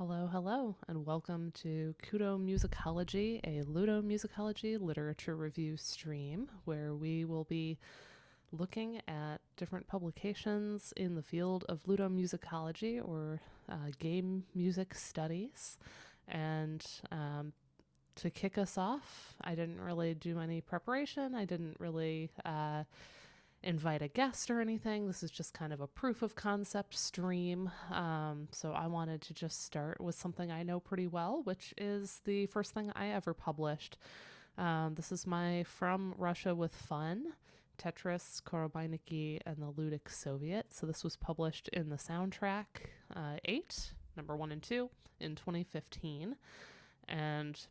Hello, hello, and welcome to Kudomusicology, a Ludomusicology Literature review stream where we will be looking at different publications in the field of ludomusicology or game music studies. And to kick us off, I didn't really do any preparation. I didn't really invite a guest or anything. This is just kind of a proof of concept stream. So I wanted to just start with something I know pretty well, which is the first thing I ever published. This is my From Russia with Fun, Tetris, Korobeiniki, and the Ludic Soviet. So this was published in the Soundtrack 8, number 1 and 2, in 2015. And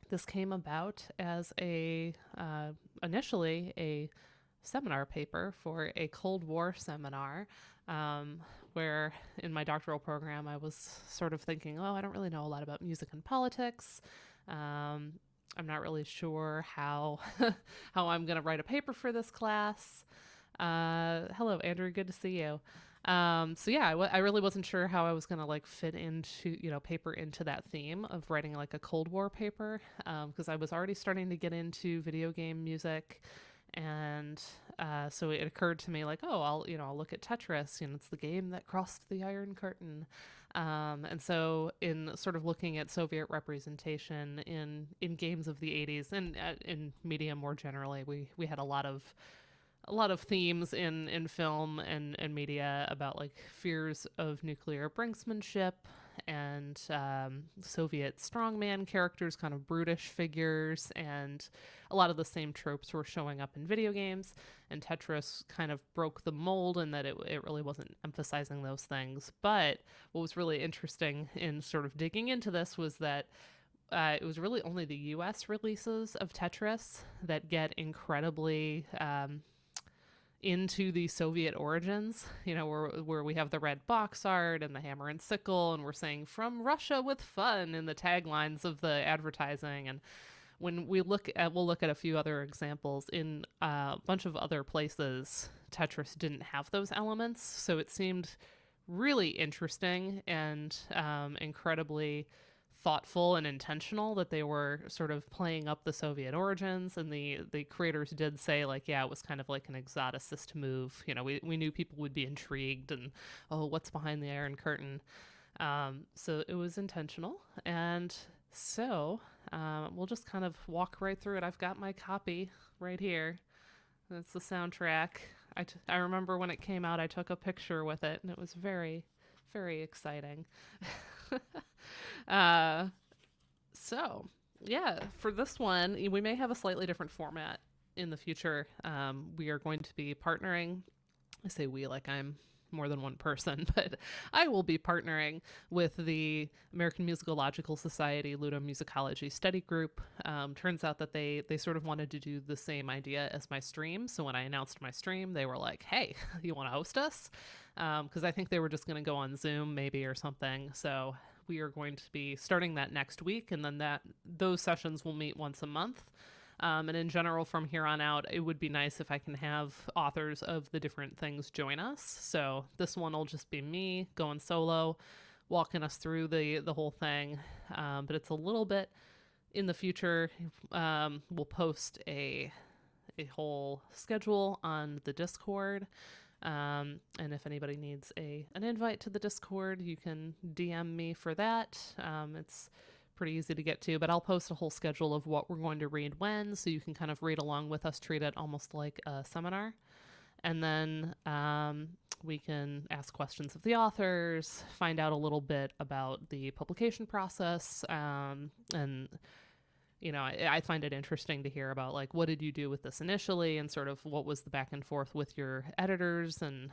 this came about as initially a seminar paper for a Cold War seminar, where in my doctoral program I was sort of thinking, oh, I don't really know a lot about music and politics. I'm not really sure how how I'm going to write a paper for this class. Hello, Andrew. Good to see you. So yeah, I really wasn't sure how I was going to fit into, paper into that theme of writing like a Cold War paper, because I was already starting to get into video game music. And so it occurred to me I'll look at Tetris. It's the game that crossed the Iron Curtain. And so in sort of looking at Soviet representation in games of the 80s and in media more generally, we had a lot of themes in film and media about fears of nuclear brinksmanship and Soviet strongman characters, kind of brutish figures, and a lot of the same tropes were showing up in video games. And Tetris kind of broke the mold in that it really wasn't emphasizing those things. But what was really interesting in sort of digging into this was that it was really only the US releases of Tetris that get incredibly into the Soviet origins, where we have the red box art and the hammer and sickle, and we're saying "From Russia with Fun" in the taglines of the advertising. And when we'll look at a few other examples in a bunch of other places, Tetris didn't have those elements, so it seemed really interesting and incredibly thoughtful and intentional that they were sort of playing up the Soviet origins. And the creators did say it was kind of like an exoticist move. We knew people would be intrigued and, oh, what's behind the Iron Curtain? So it was intentional. And so we'll just kind of walk right through it. I've got my copy right here. That's the soundtrack. I remember when it came out, I took a picture with it, and it was very, very exciting. So yeah, for this one, we may have a slightly different format in the future. We are going to be partnering. I say we like I'm more than one person, but I will be partnering with the American Musicological Society Ludomusicology Study Group. Turns out that they sort of wanted to do the same idea as my stream. So when I announced my stream, they were like, hey, you want to host us? Because I think they were just going to go on Zoom maybe or something. So we are going to be starting that next week, and then those sessions will meet once a month. And in general, from here on out, it would be nice if I can have authors of the different things join us. So this one will just be me going solo, walking us through the whole thing. But it's a little bit in the future. We'll post a whole schedule on the Discord. And if anybody needs an invite to the Discord, you can DM me for that. It's pretty easy to get to, but I'll post a whole schedule of what we're going to read when, so you can kind of read along with us, treat it almost like a seminar. And then we can ask questions of the authors, find out a little bit about the publication process, and I find it interesting to hear about what did you do with this initially, and sort of what was the back and forth with your editors, and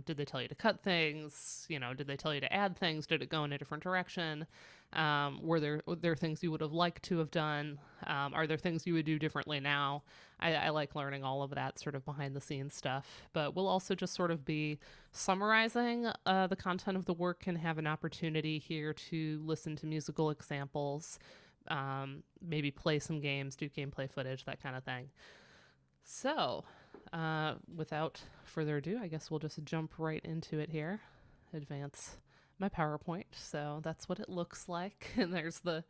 did they tell you to cut things? Did they tell you to add things? Did it go in a different direction? Were there things you would have liked to have done? Are there things you would do differently now? I like learning all of that sort of behind the scenes stuff, but we'll also just sort of be summarizing the content of the work and have an opportunity here to listen to musical examples, maybe play some games, do gameplay footage, that kind of thing. So without further ado, I guess we'll just jump right into it here. Advance my PowerPoint. So that's what it looks like. And there's the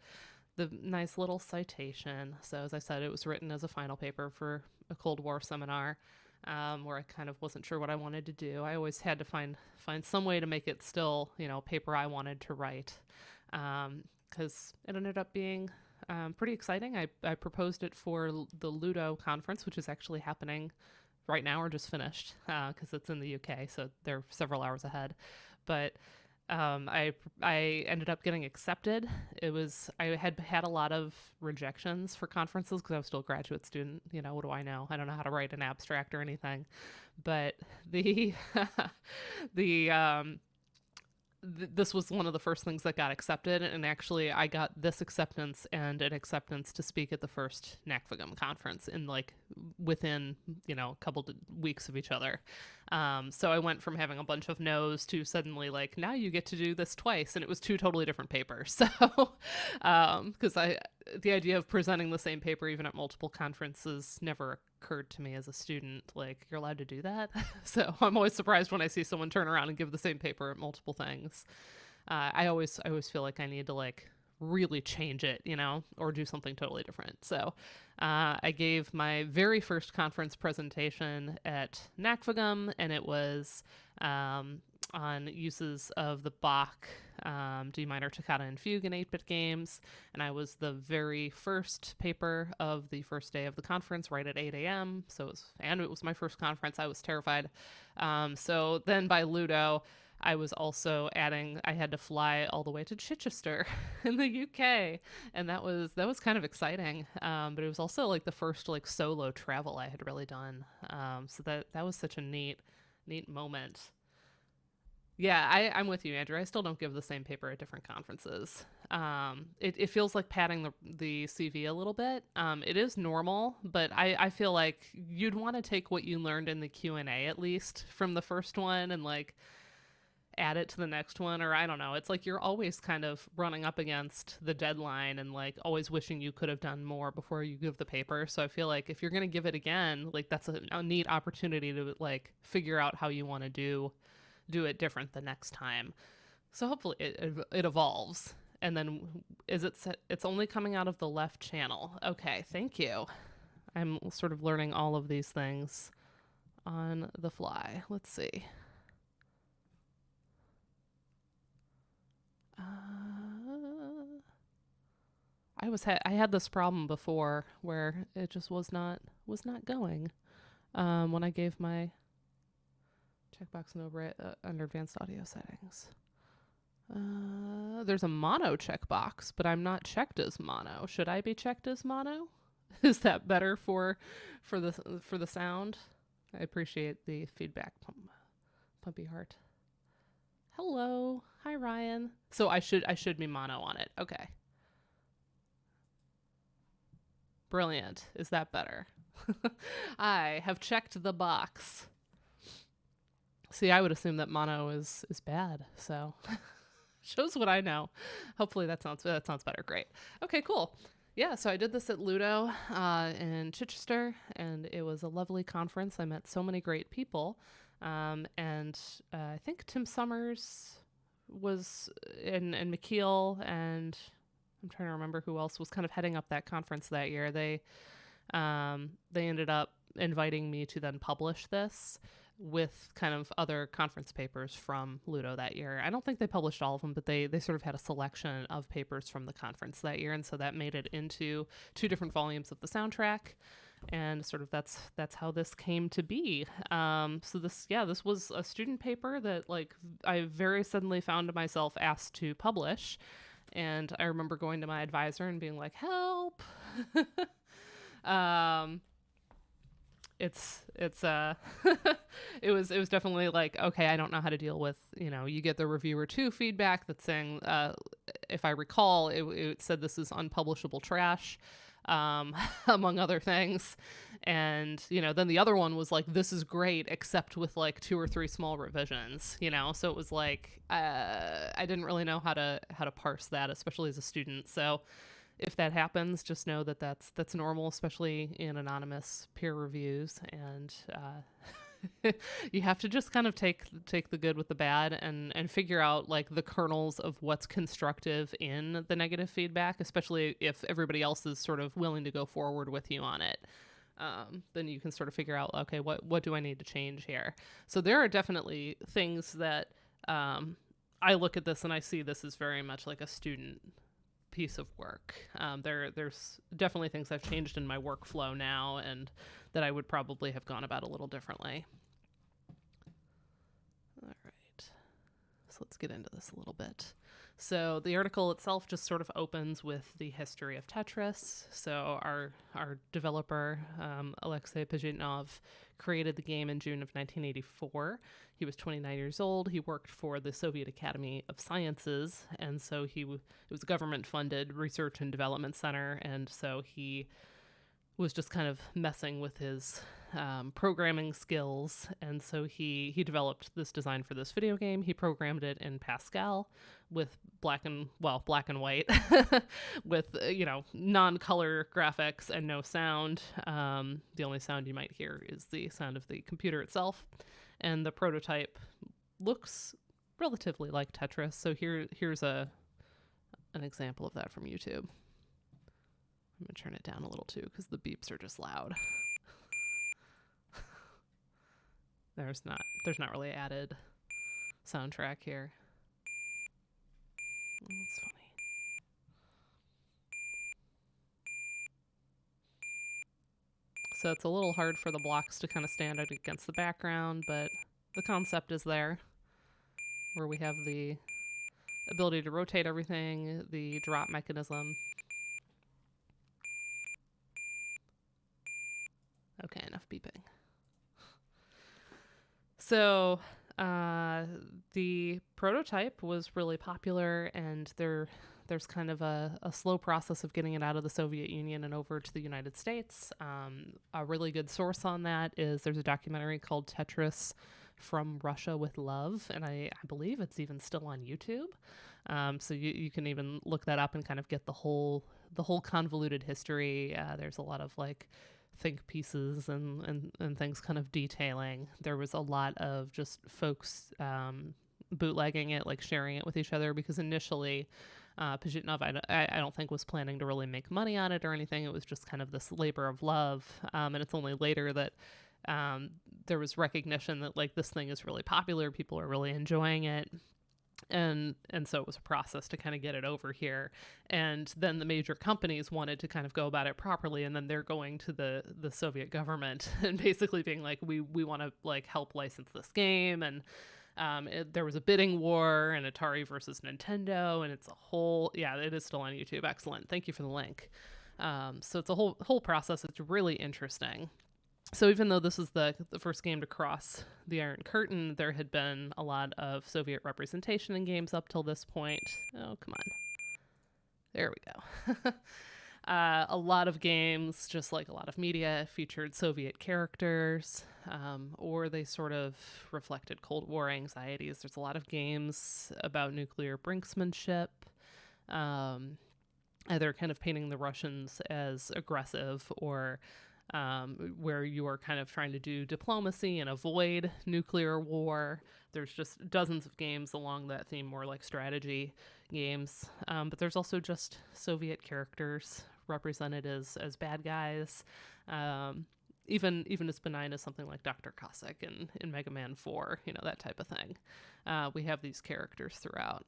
nice little citation. So as I said, it was written as a final paper for a Cold War seminar, where I kind of wasn't sure what I wanted to do. I always had to find some way to make it still, paper I wanted to write, because it ended up being pretty exciting. I proposed it for the Ludo conference, which is actually happening right now or just finished, because it's in the UK, so they're several hours ahead. But I ended up getting accepted. I had a lot of rejections for conferences because I was still a graduate student. What do I know? I don't know how to write an abstract or anything. But the this was one of the first things that got accepted, and actually I got this acceptance and an acceptance to speak at the first NACFGM conference in within a couple of weeks of each other. So I went from having a bunch of no's to suddenly now you get to do this twice, and it was 2 totally different papers. So because the idea of presenting the same paper even at multiple conferences never occurred to me as a student. You're allowed to do that. So I'm always surprised when I see someone turn around and give the same paper at multiple things. I always feel like I need to really change it, or do something totally different. So I gave my very first conference presentation at NACFGM, and it was on uses of the Bach D minor toccata and fugue in 8-bit games, and I was the very first paper of the first day of the conference, right at 8 a.m. So it was my first conference. I was terrified. So then by Ludo, I was also I had to fly all the way to Chichester in the UK, and that was kind of exciting. But it was also the first solo travel I had really done. So that was such a neat moment. Yeah, I'm with you, Andrew. I still don't give the same paper at different conferences. It feels like padding the CV a little bit. It is normal, but I feel like you'd want to take what you learned in the Q&A at least from the first one and add it to the next one, or I don't know. It's you're always kind of running up against the deadline and always wishing you could have done more before you give the paper. So I feel like if you're going to give it again, that's a neat opportunity to figure out how you want to do it different the next time. So hopefully it evolves. And then it's only coming out of the left channel. Okay, thank you. I'm sort of learning all of these things on the fly. Let's see. I had this problem before where it just was not going when I gave my checkbox and over it under advanced audio settings. There's a mono checkbox, but I'm not checked as mono. Should I be checked as mono? Is that better for the sound? I appreciate the feedback, Pumpy Heart. Hello, hi Ryan. So I should be mono on it. Okay. Brilliant. Is that better? I have checked the box. See, I would assume that mono is bad, so shows what I know. Hopefully that sounds better. Great. Okay, cool. Yeah, so I did this at Ludo in Chichester, and it was a lovely conference. I met so many great people, and I think Tim Summers was and McKeel, and I'm trying to remember who else was kind of heading up that conference that year. They ended up inviting me to then publish this with kind of other conference papers from Ludo that year. I don't think they published all of them, but they sort of had a selection of papers from the conference that year, and so that made it into 2 different volumes of the soundtrack, and sort of that's how this came to be. So this was a student paper that I very suddenly found myself asked to publish, and I remember going to my advisor and being like, help. It was definitely okay, I don't know how to deal with, you get the reviewer 2 feedback that's saying, if I recall, it said this is unpublishable trash, among other things. And, then the other one was this is great, except with 2 or 3 small revisions, so it was I didn't really know how to parse that, especially as a student. So if that happens, just know that that's normal, especially in anonymous peer reviews. And You have to just kind of take the good with the bad and figure out like the kernels of what's constructive in the negative feedback, especially if everybody else is sort of willing to go forward with you on it. Then you can sort of figure out, okay, what do I need to change here? So there are definitely things that I look at this and I see this as very much like a student piece of work. There's definitely things I've changed in my workflow now and that I would probably have gone about a little differently. All right, so let's get into this a little bit. So the article itself just sort of opens with the history of Tetris. So our developer, Alexei Pajitnov, created the game in June of 1984. He was 29 years old. He worked for the Soviet Academy of Sciences, and so it was a government-funded research and development center, and so he was just kind of messing with his programming skills, and so he developed this design for this video game. He programmed it in Pascal with black and white with non-color graphics and no sound. The only sound you might hear is the sound of the computer itself, and the prototype looks relatively like Tetris. So here's an example of that from YouTube. I'm going to turn it down a little too because the beeps are just loud. There's not really added soundtrack here. Oh, that's funny. So it's a little hard for the blocks to kind of stand out against the background, but the concept is there, where we have the ability to rotate everything, the drop mechanism. Okay, enough beeping. So the prototype was really popular, and there's kind of a slow process of getting it out of the Soviet Union and over to the United States. A really good source on that is there's a documentary called Tetris from Russia with Love, and I believe it's even still on YouTube. So you can even look that up and kind of get the whole convoluted history. There's a lot of like think pieces and things kind of detailing. There was a lot of just folks bootlegging it, like sharing it with each other, because initially Pajitnov, I don't think, was planning to really make money on it or anything. It was just kind of this labor of love. And it's only later that there was recognition that like this thing is really popular, people are really enjoying it. And so it was a process to kind of get it over here. And then the major companies wanted to kind of go about it properly. And then they're going to the Soviet government and basically being like, we want to like help license this game. And there was a bidding war, and Atari versus Nintendo. And it's a whole, it is still on YouTube. Excellent. Thank you for the link. So it's a whole process. It's really interesting. So even though this is the first game to cross the Iron Curtain, there had been a lot of Soviet representation in games up till this point. Oh, come on. There we go. A lot of games, just like a lot of media, featured Soviet characters, or they sort of reflected Cold War anxieties. There's a lot of games about nuclear brinksmanship, either kind of painting the Russians as aggressive or where you are kind of trying to do diplomacy and avoid nuclear war. There's just dozens of games along that theme, more like strategy games. But there's also just Soviet characters represented as bad guys. Even as benign as something like Dr. Cossack in Mega Man 4, that type of thing. We have these characters throughout.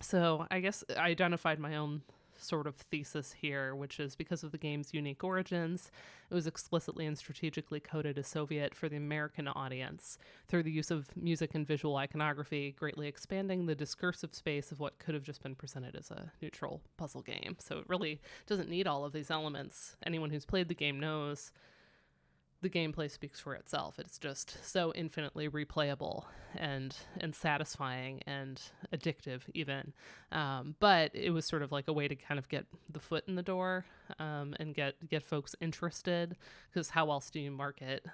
So I guess I identified my own sort of thesis here, which is because of the game's unique origins, it was explicitly and strategically coded as Soviet for the American audience through the use of music and visual iconography, greatly expanding the discursive space of what could have just been presented as a neutral puzzle game. So it really doesn't need all of these elements. Anyone who's played the game knows the gameplay speaks for itself. It's just so infinitely replayable and satisfying and addictive even. But it was sort of like a way to kind of get the foot in the door and get folks interested, because how else do you market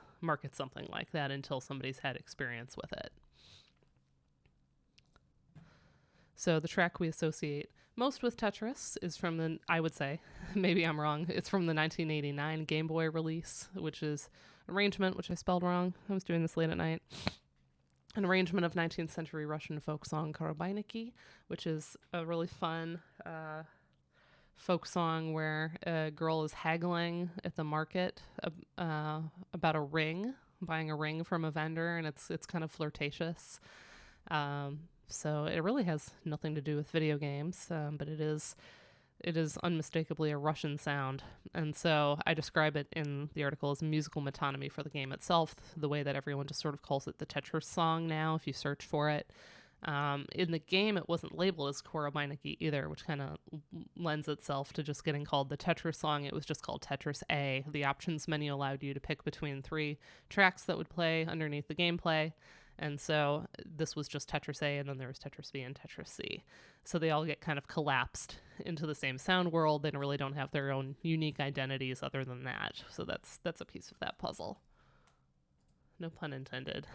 something like that until somebody's had experience with it? So the track we associate most with Tetris is from I would say, maybe I'm wrong, it's from the 1989 Game Boy release, which is arrangement, which I spelled wrong. I was doing this late at night. An arrangement of 19th century Russian folk song Korobeiniki, which is a really fun folk song where a girl is haggling at the market about a ring, buying a ring from a vendor, and it's kind of flirtatious. So it really has nothing to do with video games, but it is unmistakably a Russian sound. And so I describe it in the article as musical metonymy for the game itself, the way that everyone just sort of calls it the Tetris song now, if you search for it. In the game, it wasn't labeled as Korobeiniki either, which kind of lends itself to just getting called the Tetris song. It was just called Tetris A. The options menu allowed you to pick between 3 tracks that would play underneath the gameplay. And so this was just Tetris A, and then there was Tetris B and Tetris C. So they all get kind of collapsed into the same sound world. They really don't have their own unique identities other than that. So that's a piece of that puzzle. No pun intended.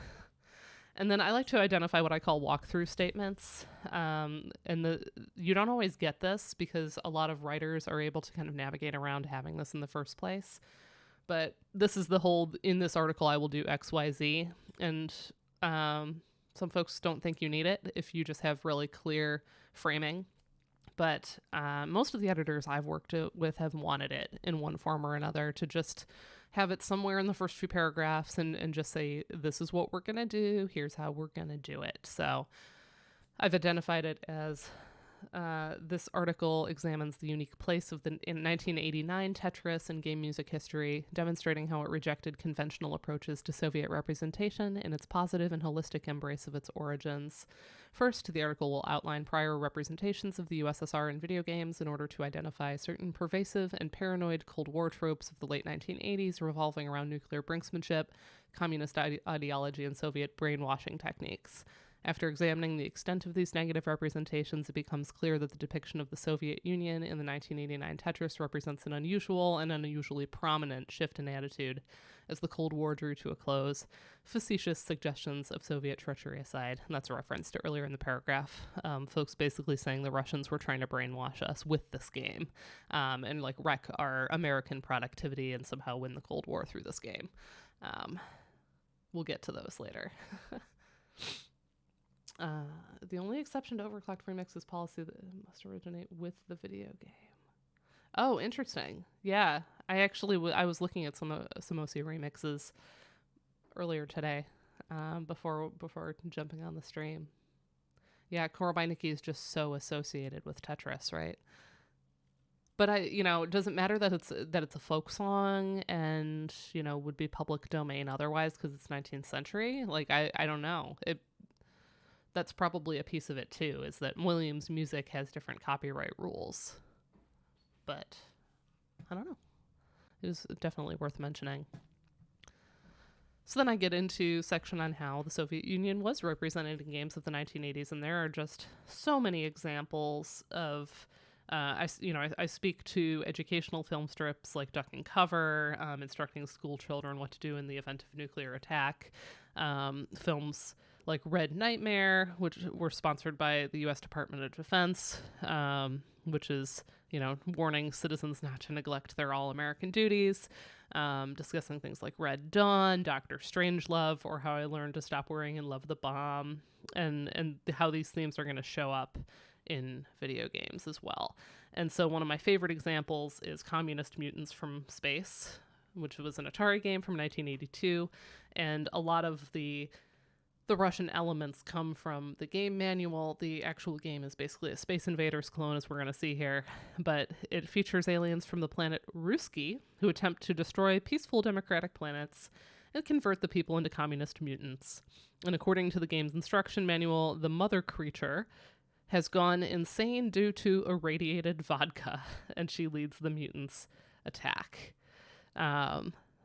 And then I like to identify what I call walkthrough statements. You don't always get this because a lot of writers are able to kind of navigate around having this in the first place. But this is the whole, in this article, I will do X, Y, Z. And some folks don't think you need it if you just have really clear framing. But most of the editors I've worked with have wanted it in one form or another, to just have it somewhere in the first few paragraphs and just say, this is what we're going to do. Here's how we're going to do it. So I've identified it as this article examines the unique place of in 1989 Tetris in game music history, demonstrating how it rejected conventional approaches to Soviet representation in its positive and holistic embrace of its origins. First, the article will outline prior representations of the USSR in video games in order to identify certain pervasive and paranoid Cold War tropes of the late 1980s revolving around nuclear brinksmanship, communist ideology, and Soviet brainwashing techniques. After examining the extent of these negative representations, it becomes clear that the depiction of the Soviet Union in the 1989 Tetris represents an unusual and unusually prominent shift in attitude as the Cold War drew to a close, facetious suggestions of Soviet treachery aside. And that's a reference to earlier in the paragraph, folks basically saying the Russians were trying to brainwash us with this game and like wreck our American productivity and somehow win the Cold War through this game. We'll get to those later. The only exception to overclocked remixes policy that must originate with the video game. Oh, interesting. Yeah, I actually I was looking at some OC remixes earlier today, before jumping on the stream. Yeah, Korobeiniki is just so associated with Tetris, right? But it doesn't matter that it's a folk song and would be public domain otherwise because it's 19th century. Like I don't know. That's probably a piece of it too, is that Williams' music has different copyright rules. But I don't know. It is definitely worth mentioning. So then I get into section on how the Soviet Union was represented in games of the 1980s, and there are just so many examples of I speak to educational film strips like Duck and Cover, instructing school children what to do in the event of nuclear attack. Films like Red Nightmare, which were sponsored by the U.S. Department of Defense, which is, warning citizens not to neglect their all-American duties, discussing things like Red Dawn, Dr. Strangelove, or How I Learned to Stop Worrying and Love the Bomb, and how these themes are going to show up in video games as well. And so one of my favorite examples is Communist Mutants from Space, which was an Atari game from 1982, and a lot of the Russian elements come from the game manual. The actual game is basically a Space Invaders clone, as we're going to see here, but it features aliens from the planet Ruski who attempt to destroy peaceful democratic planets and convert the people into communist mutants. And according to the game's instruction manual, the mother creature has gone insane due to irradiated vodka, and she leads the mutants' attack.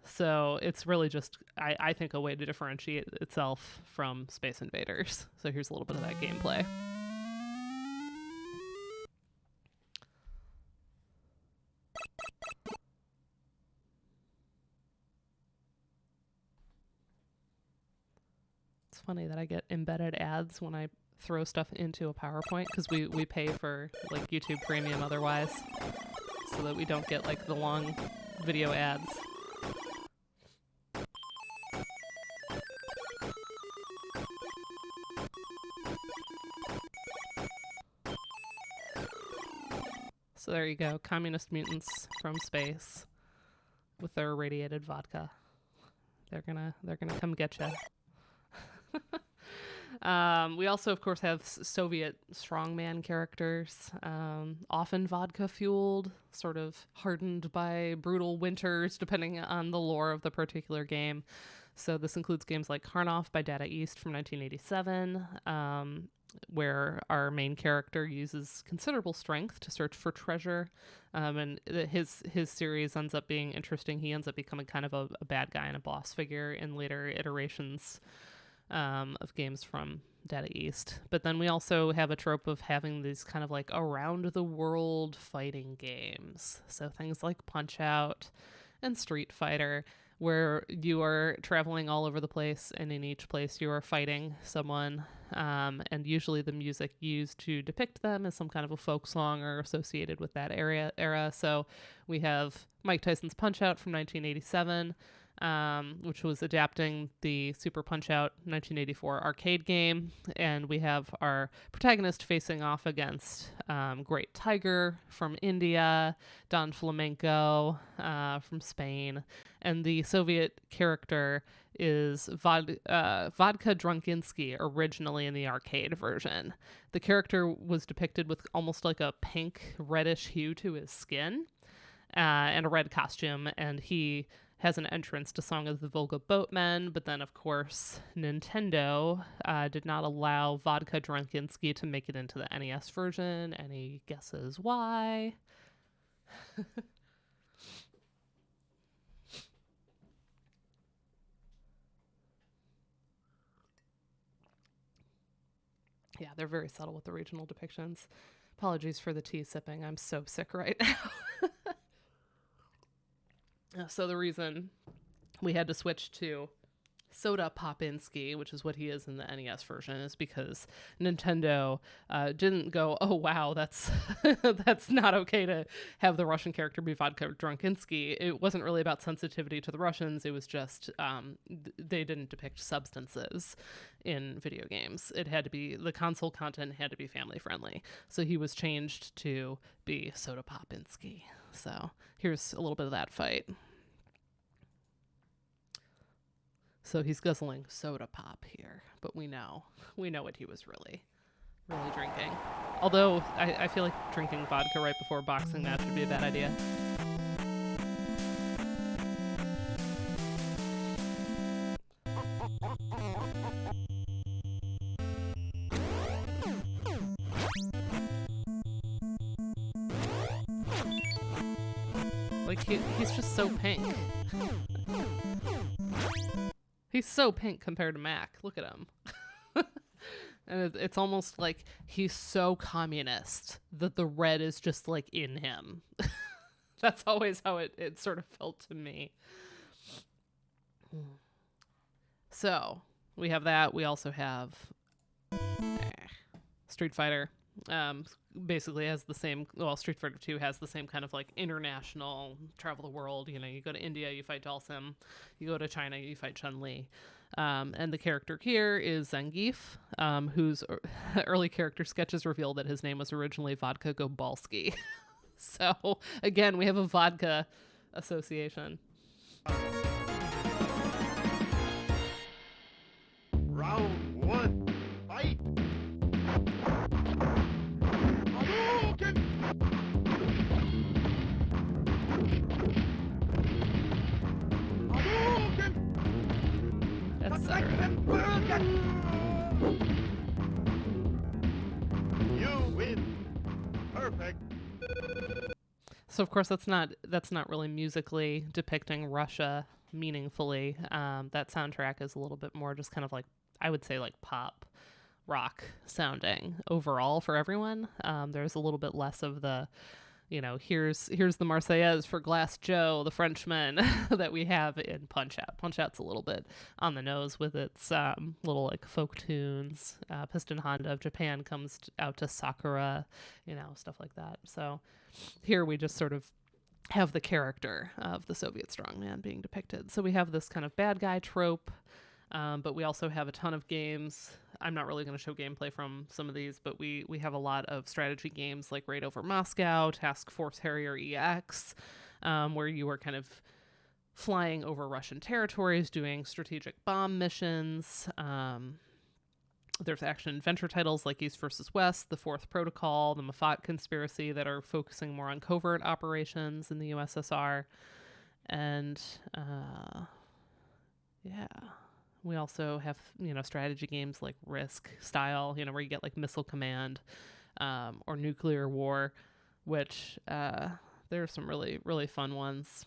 So it's really just, I think, a way to differentiate itself from Space Invaders. So here's a little bit of that gameplay. It's funny that I get embedded ads when I throw stuff into a PowerPoint because we pay for like YouTube Premium otherwise, so that we don't get like the long video ads. So there you go. Communist mutants from space with their irradiated vodka. They're gonna come get you. We also, of course, have Soviet strongman characters, often vodka-fueled, sort of hardened by brutal winters, depending on the lore of the particular game. So this includes games like Karnov by Data East from 1987, where our main character uses considerable strength to search for treasure, and his series ends up being interesting. He ends up becoming kind of a bad guy and a boss figure in later iterations of games from Data East. But then we also have a trope of having these kind of like around the world fighting games. So things like Punch-Out and Street Fighter, where you are traveling all over the place, and in each place you are fighting someone, and usually the music used to depict them is some kind of a folk song or associated with that era. So we have Mike Tyson's Punch-Out from 1987, which was adapting the Super Punch-Out 1984 arcade game. And we have our protagonist facing off against Great Tiger from India, Don Flamenco from Spain, and the Soviet character is Vodka Drunkinsky, originally in the arcade version. The character was depicted with almost like a pink, reddish hue to his skin, and a red costume, and he has an entrance to Song of the Volga Boatmen, but then, of course, Nintendo did not allow Vodka Drunkinsky to make it into the NES version. Any guesses why? Yeah, they're very subtle with the regional depictions. Apologies for the tea sipping. I'm so sick right now. So the reason we had to switch to Soda Popinski, which is what he is in the NES version, is because Nintendo didn't go, oh wow, that's that's not okay to have the Russian character be Vodka Drunkinsky. It wasn't really about sensitivity to the Russians. It was just they didn't depict substances in video games. It had to be, the console content had to be family friendly. So he was changed to be Soda Popinski. So here's a little bit of that fight. So he's guzzling soda pop here, but we know what he was really drinking. Although I feel like drinking vodka right before a boxing match would be a bad idea. Like he's just so pink. He's so pink compared to Mac. Look at him. And it's almost like he's so communist that the red is just like in him. That's always how it sort of felt to me. So we have that. We also have Street Fighter. Basically has the same, well, Street Fighter 2 has the same kind of like international travel the world. You know, you go to India, you fight Dalsim. You go to China, you fight Chun-Li. And the character here is Zangief, whose early character sketches reveal that his name was originally Vodka Gobalski. So again, we have a vodka association. Round one, fight! You win. Perfect. So of course that's not really musically depicting Russia meaningfully. That soundtrack is a little bit more just kind of like, I would say, like pop rock sounding overall for everyone. There's a little bit less of the, you know, here's the Marseillaise for Glass Joe, the Frenchman, that we have in Punch-Out. Punch-Out's a little bit on the nose with its little like folk tunes. Piston Honda of Japan comes out to Sakura, you know, stuff like that. So here we just sort of have the character of the Soviet strongman being depicted. So we have this kind of bad guy trope, but we also have a ton of games I'm not really going to show gameplay from some of these, but we have a lot of strategy games like Raid Over Moscow, Task Force Harrier EX, where you are kind of flying over Russian territories, doing strategic bomb missions. There's action adventure titles like East versus West, The Fourth Protocol, The Mafat Conspiracy that are focusing more on covert operations in the USSR. And yeah, we also have, strategy games like Risk style, where you get like Missile Command or Nuclear War, which there are some really, really fun ones.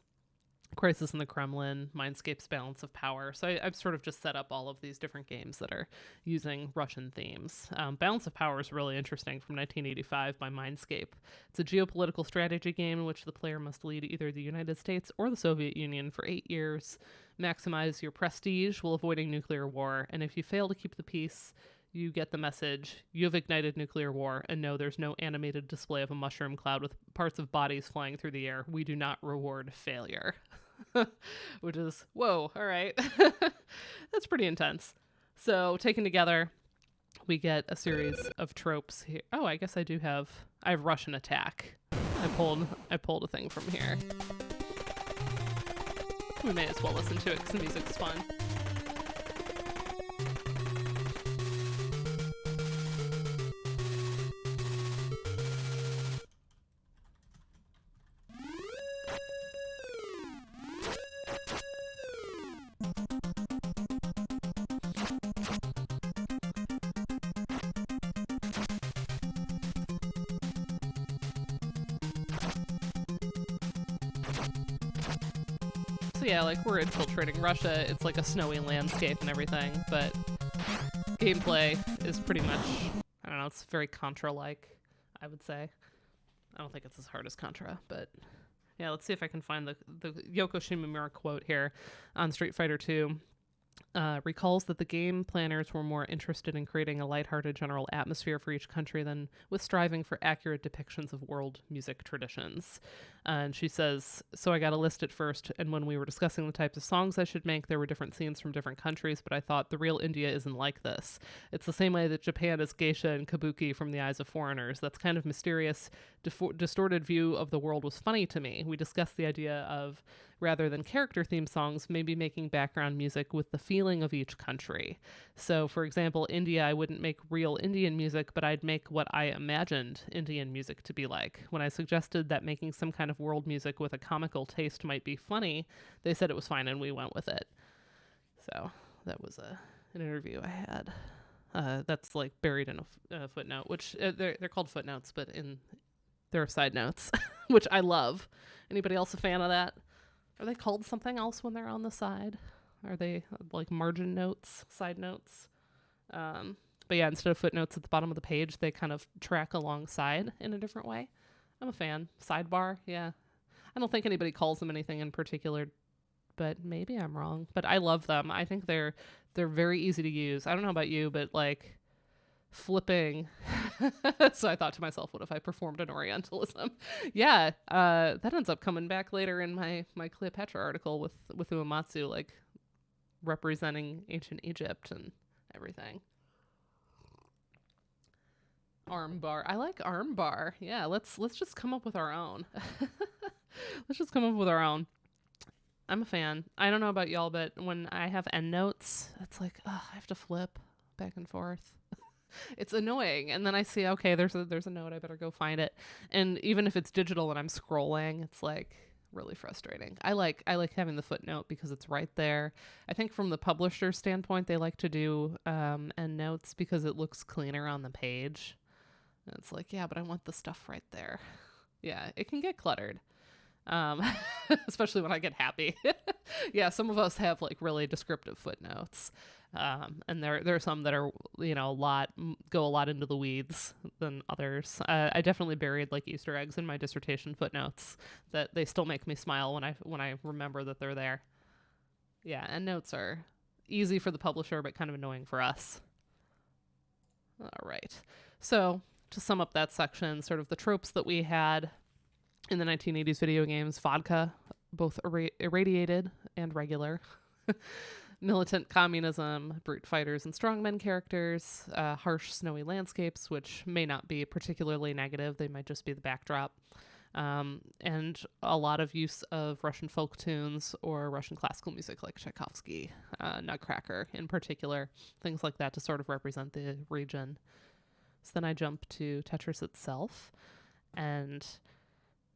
Crisis in the Kremlin, Mindscape's Balance of Power. So I've sort of just set up all of these different games that are using Russian themes. Balance of Power is really interesting, from 1985 by Mindscape. It's a geopolitical strategy game in which the player must lead either the United States or the Soviet Union for 8 years, maximize your prestige while avoiding nuclear war, and if you fail to keep the peace, you get the message, you have ignited nuclear war, and no, there's no animated display of a mushroom cloud with parts of bodies flying through the air. We do not reward failure. Which is, whoa, all right. That's pretty intense. So taken together, we get a series of tropes here. Oh, I guess I have Russian attack. I pulled a thing from here. We may as well listen to it because the music's fun. So yeah, like we're infiltrating Russia. It's like a snowy landscape and everything, but gameplay is pretty much, I don't know, it's very Contra-like, I would say. I don't think it's as hard as Contra, but yeah, let's see if I can find the Yoko Shimomura quote here on Street Fighter 2. Recalls that the game planners were more interested in creating a lighthearted general atmosphere for each country than with striving for accurate depictions of world music traditions. And she says, so I got a list at first, and when we were discussing the types of songs I should make, there were different scenes from different countries, but I thought the real India isn't like this. It's the same way that Japan is geisha and kabuki from the eyes of foreigners. That's kind of mysterious, distorted view of the world was funny to me. We discussed the idea of, rather than character theme songs, maybe making background music with the feeling of each country. So, for example, India, I wouldn't make real Indian music, but I'd make what I imagined Indian music to be like. When I suggested that making some kind of world music with a comical taste might be funny, they said it was fine and we went with it. So that was an interview I had. That's like buried in a footnote, which they're called footnotes, but there are side notes, which I love. Anybody else a fan of that? Are they called something else when they're on the side? Are they like margin notes, side notes? But yeah, instead of footnotes at the bottom of the page, they kind of track alongside in a different way. I'm a fan. Sidebar, yeah. I don't think anybody calls them anything in particular, but maybe I'm wrong. But I love them. I think they're very easy to use. I don't know about you, but like flipping. So I thought to myself, what if I performed an Orientalism? Yeah, that ends up coming back later in my Cleopatra article with Uematsu, like representing ancient Egypt and everything. Armbar. I like armbar. Yeah, let's just come up with our own. Let's just come up with our own. I'm a fan. I don't know about y'all, but when I have endnotes, it's like, I have to flip back and forth. It's annoying. And then I see, okay, there's a note, I better go find it. And even if it's digital and I'm scrolling, it's like really frustrating. I like having the footnote because it's right there. I think from the publisher standpoint, they like to do endnotes because it looks cleaner on the page. And it's like, yeah, but I want the stuff right there. Yeah, it can get cluttered. Especially when I get happy. Yeah, some of us have like really descriptive footnotes. And there are some that are, go a lot into the weeds than others. I definitely buried like Easter eggs in my dissertation footnotes that they still make me smile when I remember that they're there. Yeah, and notes are easy for the publisher, but kind of annoying for us. All right. So to sum up that section, sort of the tropes that we had in the 1980s video games: vodka, both irradiated and regular. militant communism, brute fighters and strongmen characters, harsh snowy landscapes, which may not be particularly negative. They might just be the backdrop. And a lot of use of Russian folk tunes or Russian classical music like Tchaikovsky, Nutcracker in particular, things like that to sort of represent the region. So then I jump to Tetris itself, and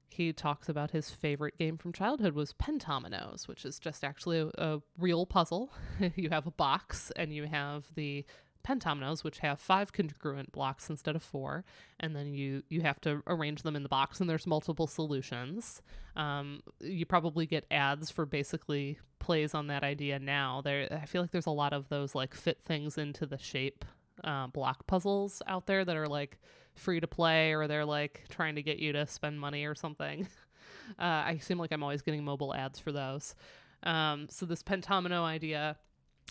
he talks about his favorite game from childhood was pentominoes, which is just actually a real puzzle. You have a box and you have the pentominoes, which have 5 congruent blocks instead of 4, and then you have to arrange them in the box, and there's multiple solutions. You probably get ads for basically plays on that idea now. I feel like there's a lot of those like fit things into the shape block puzzles out there that are like free to play, or they're like trying to get you to spend money or something. I seem like I'm always getting mobile ads for those. So this pentomino idea,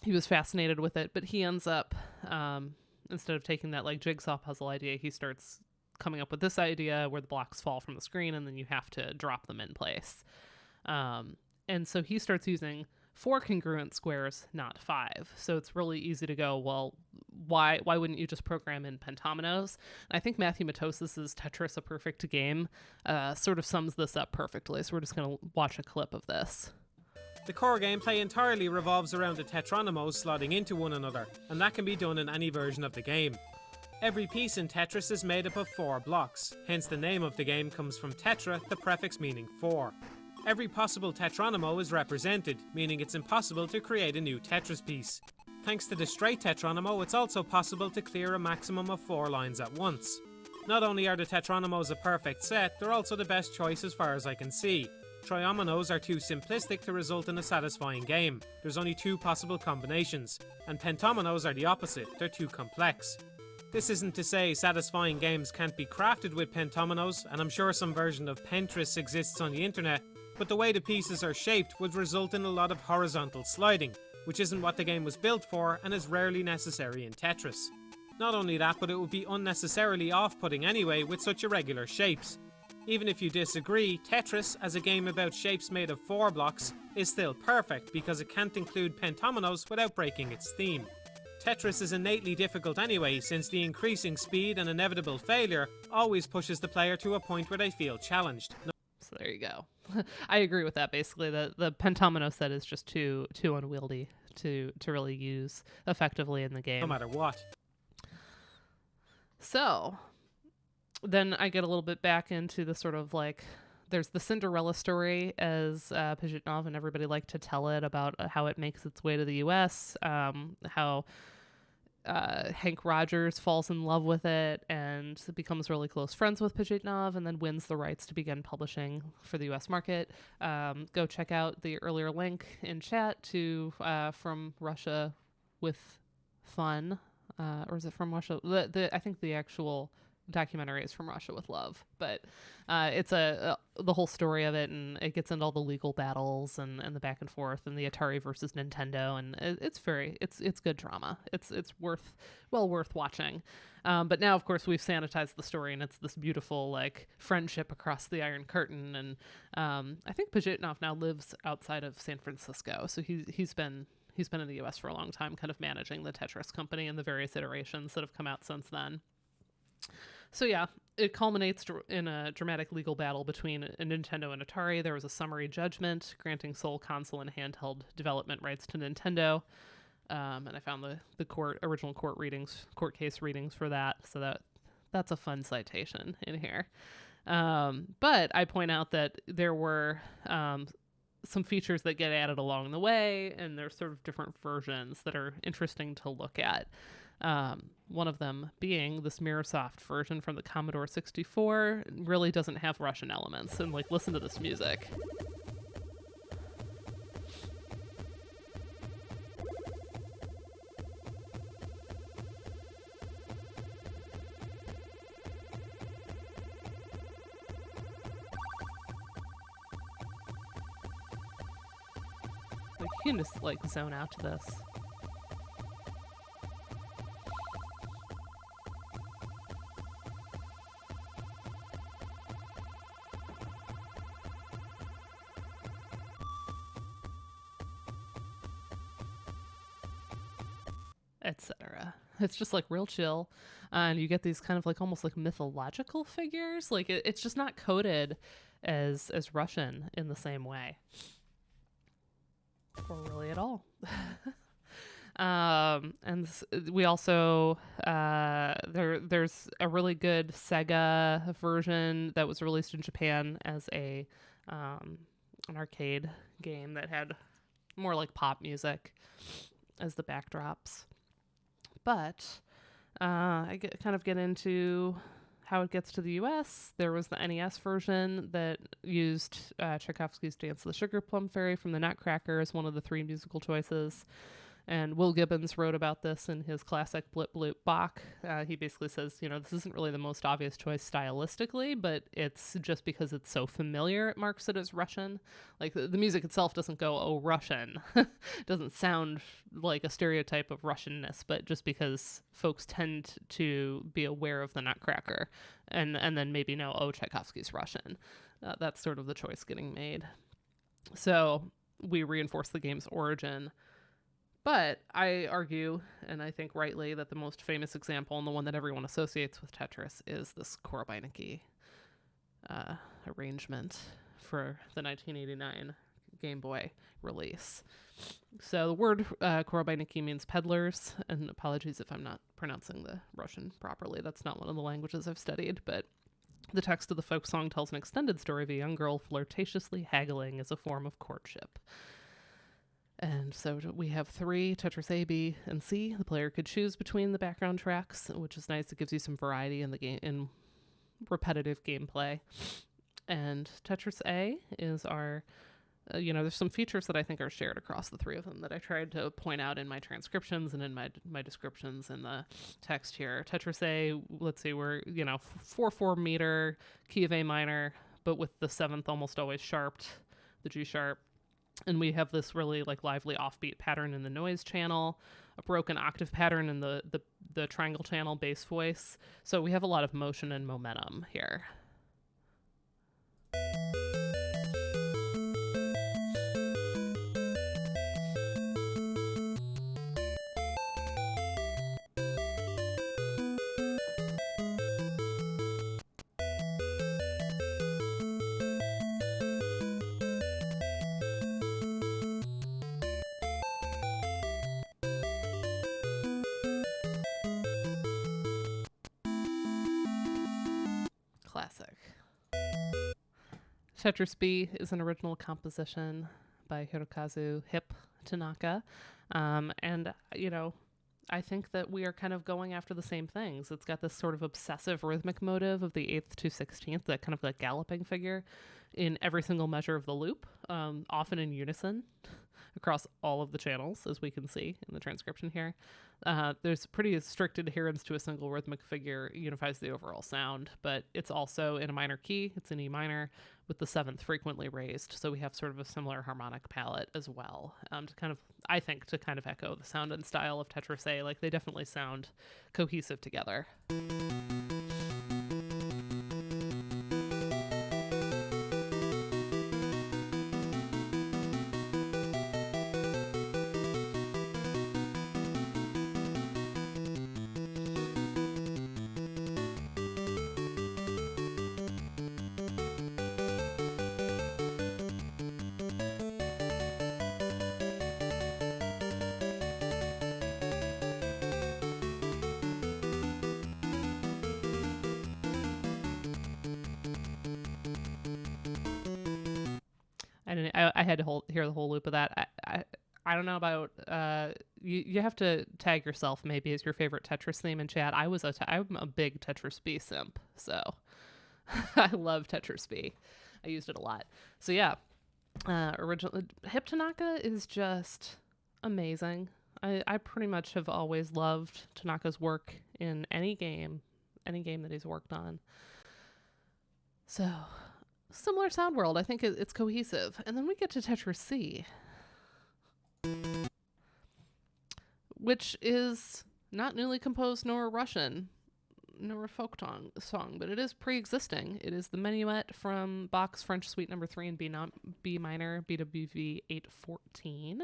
he was fascinated with it, but he ends up, instead of taking that like jigsaw puzzle idea, he starts coming up with this idea where the blocks fall from the screen and then you have to drop them in place. And so he starts using 4 congruent squares, not 5. So it's really easy to go, well, why wouldn't you just program in pentominoes? And I think Matthew Matos's Tetris, A Perfect Game, sort of sums this up perfectly. So we're just going to watch a clip of this. The core gameplay entirely revolves around the tetronimos slotting into one another, and that can be done in any version of the game. Every piece in Tetris is made up of 4 blocks, hence the name of the game comes from tetra, the prefix meaning 4. Every possible tetronimo is represented, meaning it's impossible to create a new Tetris piece. Thanks to the straight tetronimo, it's also possible to clear a maximum of 4 lines at once. Not only are the tetronimos a perfect set, they're also the best choice as far as I can see. Triominoes are too simplistic to result in a satisfying game. There's only 2 possible combinations, and pentominoes are the opposite, they're too complex. This isn't to say satisfying games can't be crafted with pentominoes, and I'm sure some version of Pentris exists on the internet, but the way the pieces are shaped would result in a lot of horizontal sliding, which isn't what the game was built for and is rarely necessary in Tetris. Not only that, but it would be unnecessarily off-putting anyway with such irregular shapes. Even if you disagree, Tetris, as a game about shapes made of 4 blocks, is still perfect because it can't include pentominoes without breaking its theme. Tetris is innately difficult anyway, since the increasing speed and inevitable failure always pushes the player to a point where they feel challenged. So there you go. I agree with that. Basically, the pentomino set is just too unwieldy to really use effectively in the game. No matter what. So then I get a little bit back into the sort of like, there's the Cinderella story as Pajitnov and everybody like to tell it about how it makes its way to the U.S., how Hank Rogers falls in love with it and becomes really close friends with Pajitnov and then wins the rights to begin publishing for the U.S. market. Go check out the earlier link in chat to From Russia with Fun. Or is it From Russia? I think the actual documentary is From Russia with Love, but it's the whole story of it, and it gets into all the legal battles and the back and forth and the Atari versus Nintendo, and it's good drama. It's worth watching. But now, of course, we've sanitized the story, and it's this beautiful like friendship across the Iron Curtain. And I think Pajitnov now lives outside of San Francisco, so he's been in the U.S. for a long time, kind of managing the Tetris company and the various iterations that have come out since then. So yeah, it culminates in a dramatic legal battle between Nintendo and Atari. There was a summary judgment granting sole console and handheld development rights to Nintendo. And I found the original court case readings for that. So that's a fun citation in here. But I point out that there were some features that get added along the way, and there's sort of different versions that are interesting to look at. One of them being this Mirrorsoft version from the Commodore 64 really doesn't have Russian elements. And like, listen to this music. Like, you can just like zone out to this. etc. It's just like real chill, and you get these kind of like almost like mythological figures. Like it's just not coded as Russian in the same way, or really at all. We also there's a really good Sega version that was released in Japan as a an arcade game that had more like pop music as the backdrops. But kind of get into how it gets to the US. There was the NES version that used Tchaikovsky's Dance of the Sugar Plum Fairy from the Nutcracker as one of the 3 musical choices. And Will Gibbons wrote about this in his classic Blip Bloop Bach. He basically says, this isn't really the most obvious choice stylistically, but it's just because it's so familiar, it marks it as Russian. Like the music itself doesn't go, oh, Russian. It doesn't sound like a stereotype of Russianness, but just because folks tend to be aware of the Nutcracker and then maybe know, oh, Tchaikovsky's Russian. That's sort of the choice getting made. So we reinforce the game's origin. But I argue, and I think rightly, that the most famous example and the one that everyone associates with Tetris is this Korobeiniki arrangement for the 1989 Game Boy release. So the word Korobeiniki means peddlers, and apologies if I'm not pronouncing the Russian properly. That's not one of the languages I've studied, but the text of the folk song tells an extended story of a young girl flirtatiously haggling as a form of courtship. And so we have 3 Tetris A, B, and C. The player could choose between the background tracks, which is nice. It gives you some variety in the game, in repetitive gameplay. And Tetris A is our, there's some features that I think are shared across the 3 of them that I tried to point out in my transcriptions and in my descriptions in the text here. Tetris A, let's see, we're 4/4 meter, key of A minor, but with the 7th almost always sharped, the G sharp. And we have this really like lively offbeat pattern in the noise channel, a broken octave pattern in the triangle channel bass voice. So we have a lot of motion and momentum here. Classic. Tetris B is an original composition by Hirokazu Hip Tanaka. And I think that we are kind of going after the same things. It's got this sort of obsessive rhythmic motive of the 8th to 16th, that kind of like galloping figure in every single measure of the loop, often in unison across all of the channels, as we can see in the transcription here. There's pretty strict adherence to a single rhythmic figure, unifies the overall sound, but it's also in a minor key. It's in E minor with the 7th frequently raised. So we have sort of a similar harmonic palette as well, to kind of echo the sound and style of Tetris A. Like they definitely sound cohesive together. I had to hear the whole loop of that. I don't know about you have to tag yourself maybe as your favorite Tetris theme in chat. I'm a big Tetris B simp, so I love Tetris B. I used it a lot. So yeah, original Hip Tanaka is just amazing. I pretty much have always loved Tanaka's work in any game that he's worked on. So similar sound world. I think it's cohesive. And then we get to Tetris C, which is not newly composed nor Russian nor a folk song, but it is pre-existing. It is the minuet from Bach's French Suite No. 3 in B minor, BWV 814,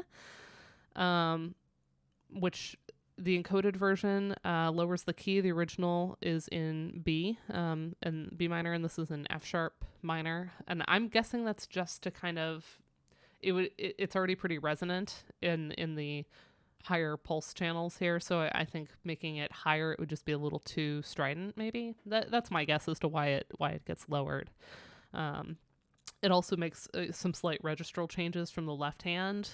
which the encoded version lowers the key. The original is in B, and B minor, and this is in F sharp minor. And I'm guessing that's just to kind of, it's already pretty resonant in the higher pulse channels here. So I think making it higher, it would just be a little too strident. Maybe that's my guess as to why it gets lowered. It also makes some slight registral changes from the left hand,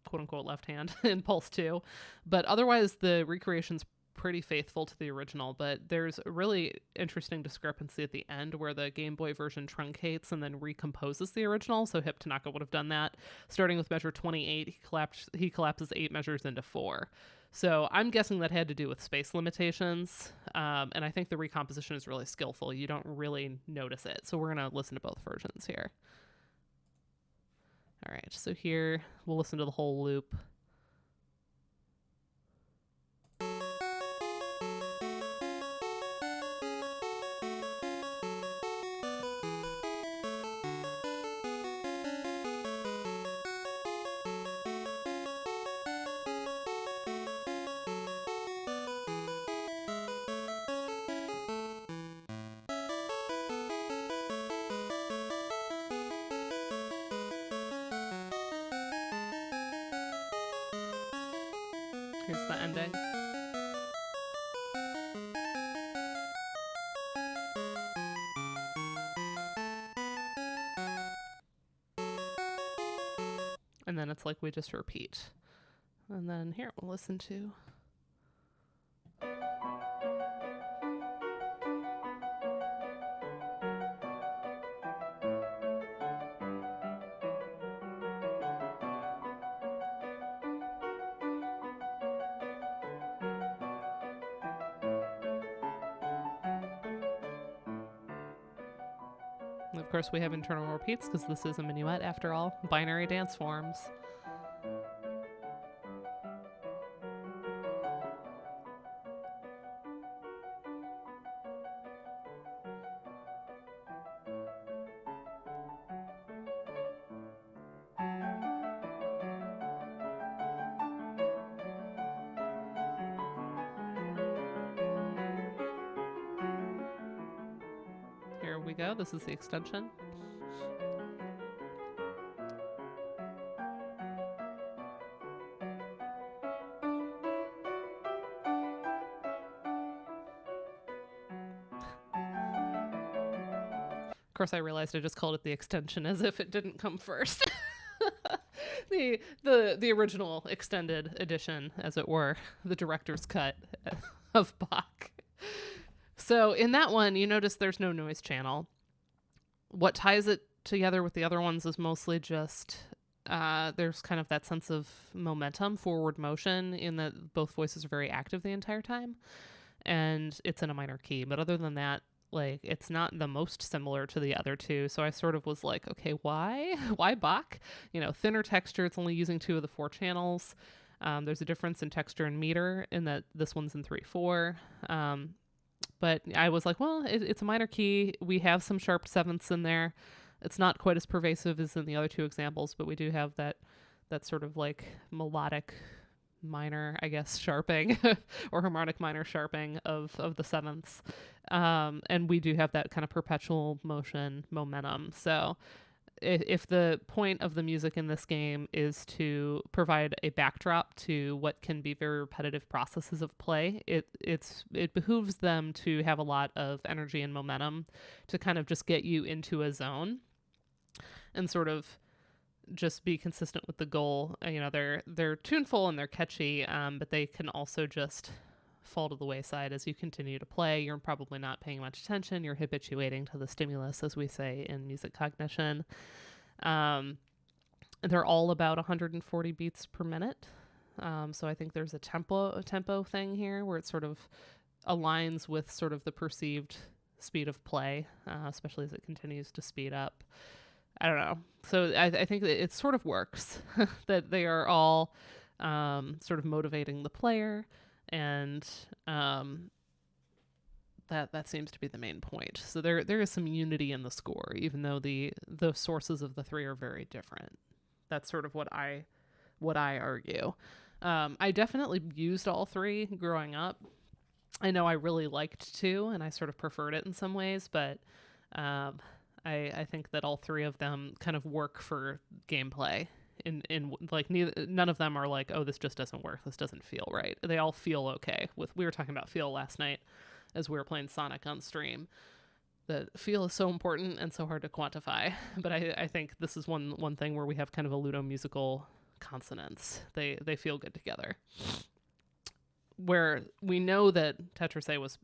quote unquote left hand, in Pulse 2. But otherwise, the recreation's pretty faithful to the original. But there's a really interesting discrepancy at the end where the Game Boy version truncates and then recomposes the original. So Hip Tanaka would have done that. Starting with measure 28, he collapses 8 measures into 4. So I'm guessing that had to do with space limitations. And I think the recomposition is really skillful. You don't really notice it. So we're going to listen to both versions here. All right, so here we'll listen to the whole loop. Here's the ending. And then it's like we just repeat. And then here we'll listen to. And of course, we have internal repeats because this is a minuet after all, binary dance forms. Here we go. This is the extension. Of course, I realized I just called it the extension as if it didn't come first. The original extended edition, as it were, the director's cut of Bach. So in that one, you notice there's no noise channel. What ties it together with the other ones is mostly just there's kind of that sense of momentum, forward motion, in that both voices are very active the entire time, and it's in a minor key. But other than that, like, it's not the most similar to the other two. So I sort of was like, okay, why Bach? You know, thinner texture. It's only using 2 of the 4 channels. There's a difference in texture and meter in that this one's in 3/4. But I was like, well, it's a minor key. We have some sharp sevenths in there. It's not quite as pervasive as in the other 2 examples, but we do have that sort of like melodic minor, I guess, sharping or harmonic minor sharping of the sevenths. And we do have that kind of perpetual motion momentum. So if the point of the music in this game is to provide a backdrop to what can be very repetitive processes of play, it behooves them to have a lot of energy and momentum to kind of just get you into a zone and sort of just be consistent with the goal. You know, they're tuneful and they're catchy, but they can also just fall to the wayside as you continue to play. You're probably not paying much attention. You're habituating to the stimulus, as we say in music cognition. They're all about 140 beats per minute. So I think there's a tempo thing here where it sort of aligns with sort of the perceived speed of play, especially as it continues to speed up. I don't know. So I think that it sort of works that they are all sort of motivating the player, and that seems to be the main point. So there is some unity in the score, even though the sources of the 3 are very different. That's sort of what I argue. I definitely used all three growing up. I know I really liked two, and I sort of preferred it in some ways, but I think that all three of them kind of work for gameplay. In like none of them are like, oh, this just doesn't work. This doesn't feel right. They all feel okay. We were talking about feel last night as we were playing Sonic on stream. That feel is so important and so hard to quantify. But I think this is one thing where we have kind of a ludo-musical consonance. They feel good together. Where we know that Tetris A was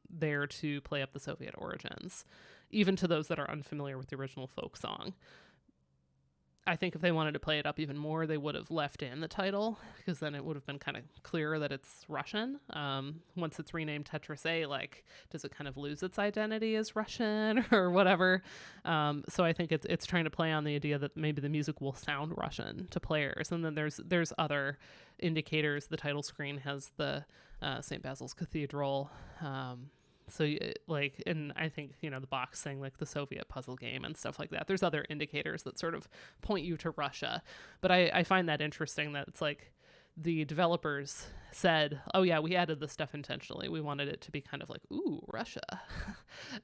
there to play up the Soviet origins, even to those that are unfamiliar with the original folk song. I think if they wanted to play it up even more, they would have left in the title, because then it would have been kind of clearer that it's Russian. Once it's renamed Tetris A, like, does it kind of lose its identity as Russian or whatever? So I think it's trying to play on the idea that maybe the music will sound Russian to players. And then there's other indicators. The title screen has the St. Basil's Cathedral. So, like, and I think, the box saying, like, the Soviet puzzle game and stuff like that. There's other indicators that sort of point you to Russia. But I find that interesting that it's like the developers said, oh, yeah, we added this stuff intentionally. We wanted it to be kind of like, ooh, Russia.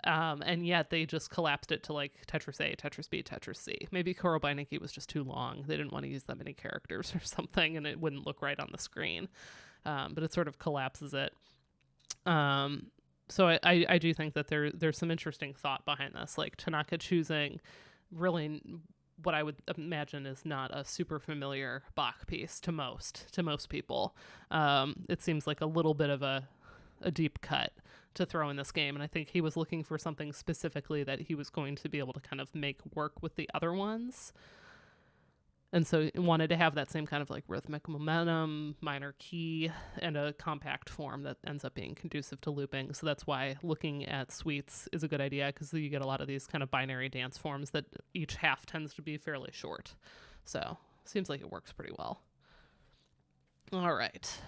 And yet they just collapsed it to, like, Tetris A, Tetris B, Tetris C. Maybe Korobeiniki was just too long. They didn't want to use that many characters or something, and it wouldn't look right on the screen. But it sort of collapses it. So I do think that there's some interesting thought behind this, like Tanaka choosing really what I would imagine is not a super familiar Bach piece to most people. It seems like a little bit of a deep cut to throw in this game, and I think he was looking for something specifically that he was going to be able to kind of make work with the other ones. And so he wanted to have that same kind of like rhythmic momentum, minor key, and a compact form that ends up being conducive to looping. So that's why looking at suites is a good idea, because you get a lot of these kind of binary dance forms that each half tends to be fairly short. So seems like it works pretty well. All right.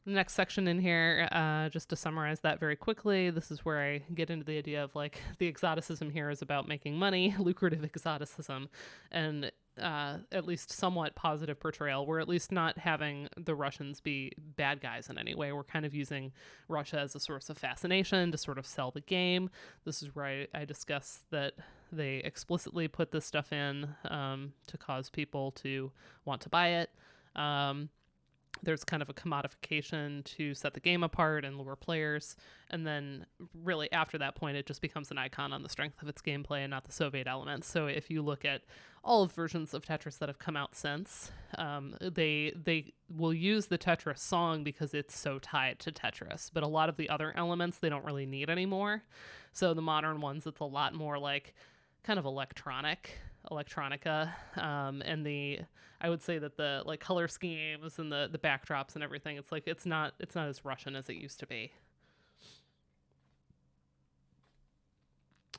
The next section in here, just to summarize that very quickly, this is where I get into the idea of like the exoticism here is about making money, lucrative exoticism, and at least somewhat positive portrayal. We're at least not having the Russians be bad guys in any way. We're kind of using Russia as a source of fascination to sort of sell the game. This is where I discuss that they explicitly put this stuff in to cause people to want to buy it. There's kind of a commodification to set the game apart and lure players. And then really after that point, it just becomes an icon on the strength of its gameplay and not the Soviet elements. So if you look at all of versions of Tetris that have come out since, they will use the Tetris song because it's so tied to Tetris. But a lot of the other elements they don't really need anymore. So the modern ones, it's a lot more like kind of electronica, and I would say that the like color schemes and the backdrops and everything, it's like it's not as Russian as it used to be.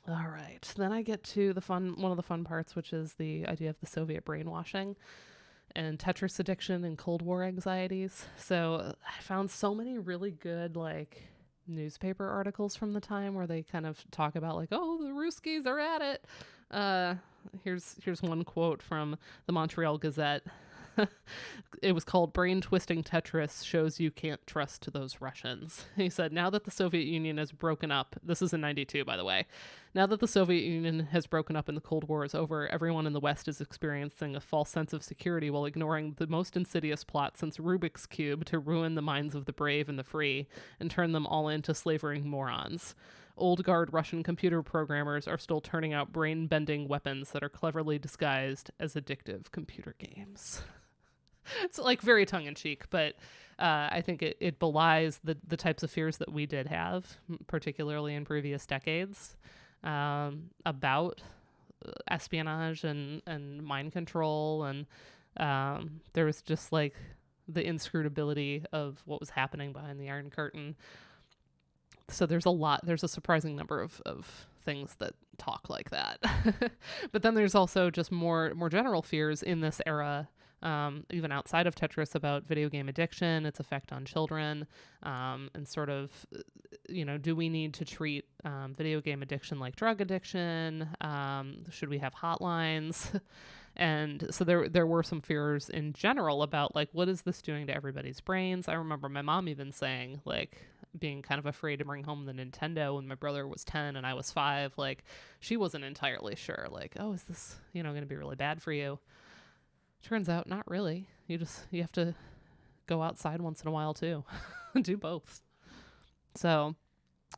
All right, then I get to one of the fun parts, which is the idea of the Soviet brainwashing and Tetris addiction and Cold War anxieties. So I found so many really good like newspaper articles from the time where they kind of talk about like, oh, the Ruskies are at it. Here's one quote from the Montreal Gazette. It was called "Brain Twisting Tetris Shows You Can't Trust Those Russians." He said, now that the Soviet Union has broken up, this is in 92, by the way. Now that the Soviet Union has broken up and the Cold War is over, everyone in the West is experiencing a false sense of security while ignoring the most insidious plot since Rubik's Cube to ruin the minds of the brave and the free and turn them all into slavering morons. Old guard Russian computer programmers are still turning out brain-bending weapons that are cleverly disguised as addictive computer games. It's like very tongue-in-cheek, but I think it belies the types of fears that we did have, particularly in previous decades, about espionage and mind control, and there was just like the inscrutability of what was happening behind the Iron Curtain. So there's a surprising number of things that talk like that. But then there's also just more general fears in this era, even outside of Tetris, about video game addiction, its effect on children, and sort of, do we need to treat video game addiction like drug addiction? Should we have hotlines? And so there were some fears in general about like, what is this doing to everybody's brains? I remember my mom even saying like, being kind of afraid to bring home the Nintendo when my brother was 10 and I was 5. Like, she wasn't entirely sure, like, oh, is this, going to be really bad for you? Turns out not really. You have to go outside once in a while too. Do both. So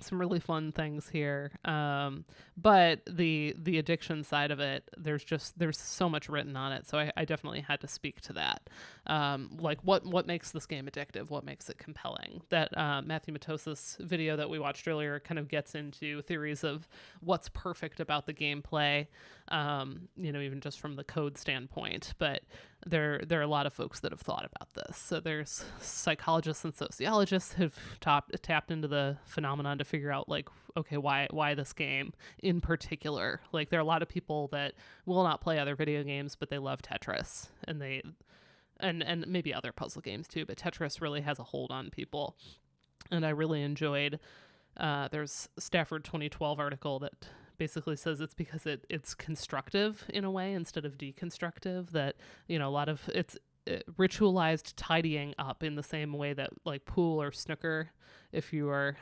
some really fun things here. But the addiction side of it, there's so much written on it. So I definitely had to speak to that. Like what makes this game addictive? What makes it compelling? That Matthew Matos's video that we watched earlier kind of gets into theories of what's perfect about the gameplay, even just from the code standpoint. But there are a lot of folks that have thought about this. So there's psychologists and sociologists who've tapped into the phenomenon to figure out like, okay, why this game in particular? Like, there are a lot of people that will not play other video games, but they love Tetris, and and maybe other puzzle games too, but Tetris really has a hold on people. And I really enjoyed, there's Stafford 2012 article that basically says it's because it's constructive in a way instead of deconstructive, that, a lot of it's ritualized tidying up in the same way that like pool or snooker, if you are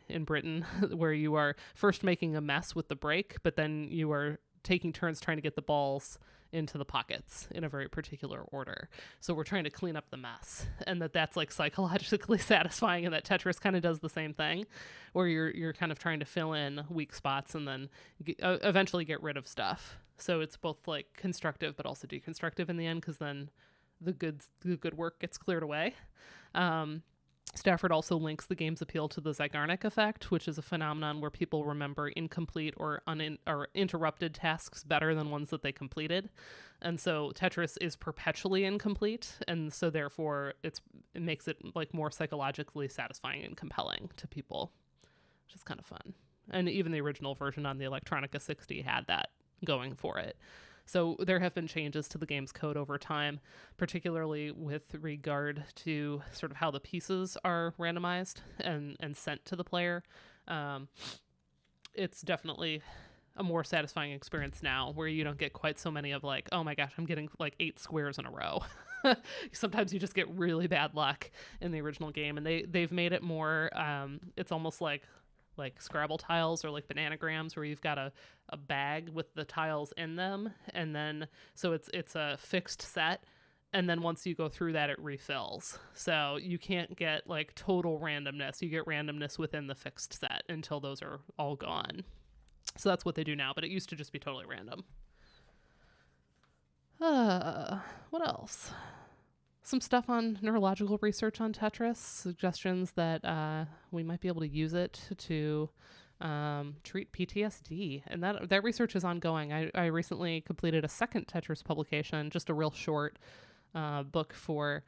in Britain, where you are first making a mess with the break, but then you are taking turns trying to get the balls into the pockets in a very particular order. So we're trying to clean up the mess, and that's like psychologically satisfying, and that Tetris kind of does the same thing, where you're kind of trying to fill in weak spots and then eventually get rid of stuff. So it's both like constructive but also deconstructive in the end, because then the good work gets cleared away. Stafford also links the game's appeal to the Zeigarnik effect, which is a phenomenon where people remember incomplete or interrupted tasks better than ones that they completed. And so Tetris is perpetually incomplete, and so therefore it makes it like more psychologically satisfying and compelling to people, which is kind of fun. And even the original version on the Electronica 60 had that going for it. So there have been changes to the game's code over time, particularly with regard to sort of how the pieces are randomized and sent to the player. It's definitely a more satisfying experience now, where you don't get quite so many of like, oh my gosh, I'm getting like 8 squares in a row. Sometimes you just get really bad luck in the original game, and they've made it more, it's almost like Scrabble tiles or like bananagrams, where you've got a bag with the tiles in them, and then so it's a fixed set, and then once you go through that, it refills. So you can't get like total randomness. You get randomness within the fixed set until those are all gone. So that's what they do now, but it used to just be totally random. What else? Some stuff on neurological research on Tetris, suggestions that we might be able to use it to treat PTSD. And that research is ongoing. I recently completed a second Tetris publication, just a real short book for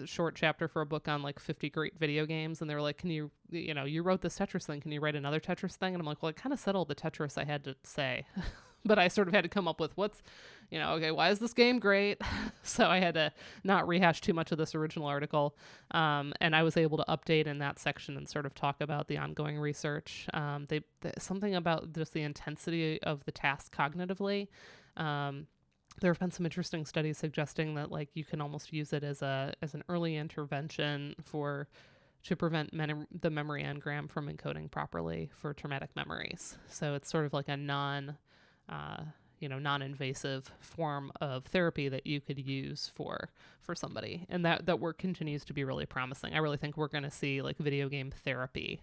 short chapter for a book on like 50 great video games. And they were like, can you wrote this Tetris thing, can you write another Tetris thing? And I'm like, well, I kind of said all the Tetris I had to say. But I sort of had to come up with okay, why is this game great? So I had to not rehash too much of this original article. And I was able to update in that section and sort of talk about the ongoing research. Something about just the intensity of the task cognitively. There have been some interesting studies suggesting that like you can almost use it as an early intervention to prevent the memory engram from encoding properly for traumatic memories. So it's sort of like a non-invasive form of therapy that you could use for somebody. And that work continues to be really promising. I really think we're going to see like video game therapy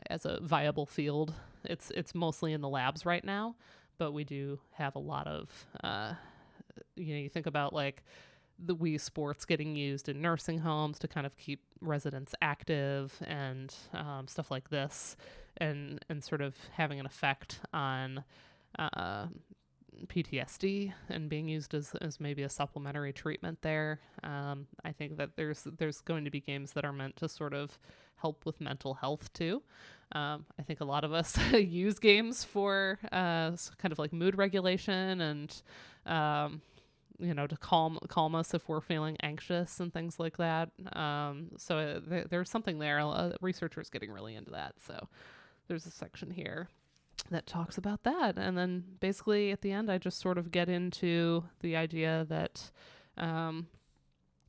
as a viable field. It's mostly in the labs right now, but we do have a lot of, you think about like the Wii Sports getting used in nursing homes to kind of keep residents active and stuff like this, and sort of having an effect on PTSD and being used as maybe a supplementary treatment there. I think that there's going to be games that are meant to sort of help with mental health too. I think a lot of us use games for kind of like mood regulation and to calm us if we're feeling anxious and things like that. So there's something there. Researchers getting really into that. So there's a section here. that talks about that. And then basically at the end, I just sort of get into the idea that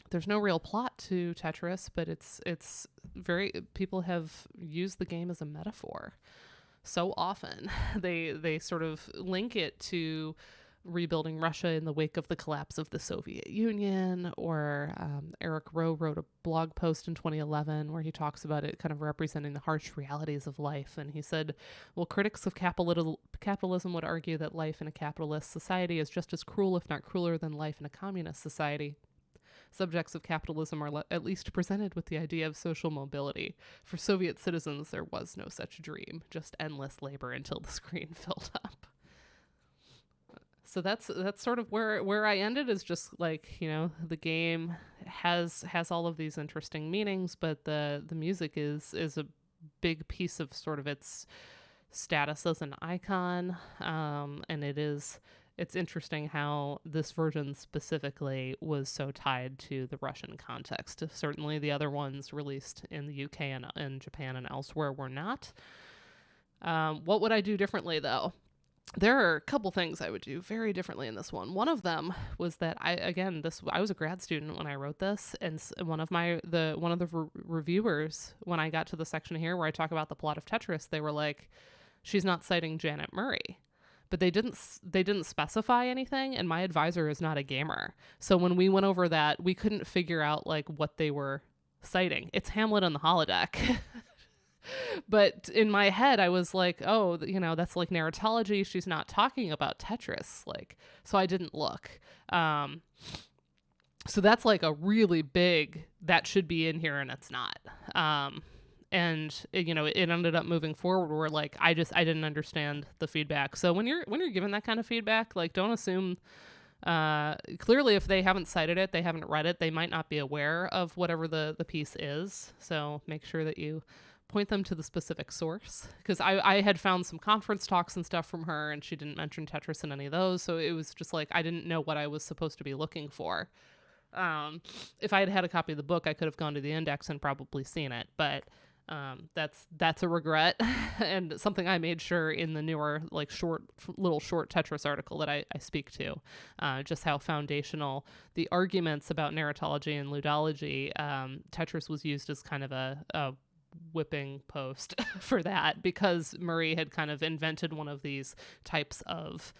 there's no real plot to Tetris, but it's very, people have used the game as a metaphor so often. They sort of link it to rebuilding Russia in the wake of the collapse of the Soviet Union, or Eric Rowe wrote a blog post in 2011 where he talks about it kind of representing the harsh realities of life. And he said, well, critics of capitalism would argue that life in a capitalist society is just as cruel, if not crueler, than life in a communist society. Subjects of capitalism are at least presented with the idea of social mobility. For Soviet citizens, there was no such dream, just endless labor until the screen filled up. So that's sort of where I ended, is just like, you know, the game has all of these interesting meanings, but the music is a big piece of sort of its status as an icon, and it's interesting how this version specifically was so tied to the Russian context. Certainly the other ones released in the UK and Japan and elsewhere were not. What would I do differently, though? There are a couple things I would do very differently in this one. One of them was that I was a grad student when I wrote this, and one of the reviewers, when I got to the section here where I talk about the plot of Tetris, they were like, she's not citing Janet Murray. But they didn't specify anything, and my advisor is not a gamer. So when we went over that, we couldn't figure out like what they were citing. It's Hamlet and the holodeck. But in my head, I was like, oh, you know, that's like narratology. She's not talking about Tetris. Like, so I didn't look. So that's like a really big, that should be in here and it's not. And it, you know, it ended up moving forward where like, I didn't understand the feedback. So when you're given that kind of feedback, like, don't assume, clearly if they haven't cited it, they haven't read it, they might not be aware of whatever the piece is. So make sure that you point them to the specific source, because I had found some conference talks and stuff from her, and she didn't mention Tetris in any of those. So it was just like, I didn't know what I was supposed to be looking for. If I had had a copy of the book, I could have gone to the index and probably seen it, but that's a regret and something I made sure in the newer, like short Tetris article that I speak to, just how foundational the arguments about narratology and ludology. Tetris was used as kind of a whipping post for that, because Murray had kind of invented one of these types of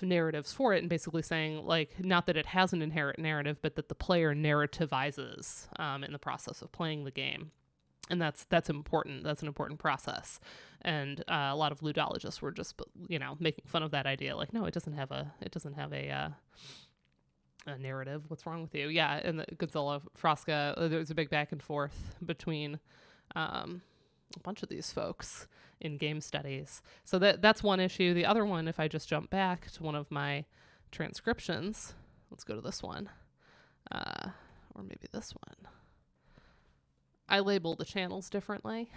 narratives for it, and basically saying, like, not that it has an inherent narrative, but that the player narrativizes in the process of playing the game. And that's important. That's an important process. And a lot of ludologists were just, you know, making fun of that idea. Like, no, it doesn't have a narrative. What's wrong with you? Yeah. And Gonzalo Frasca, there was a big back and forth between a bunch of these folks in game studies. So that's one issue. The other one, if I just jump back to one of my transcriptions, let's go to this one, or maybe this one. I label the channels differently.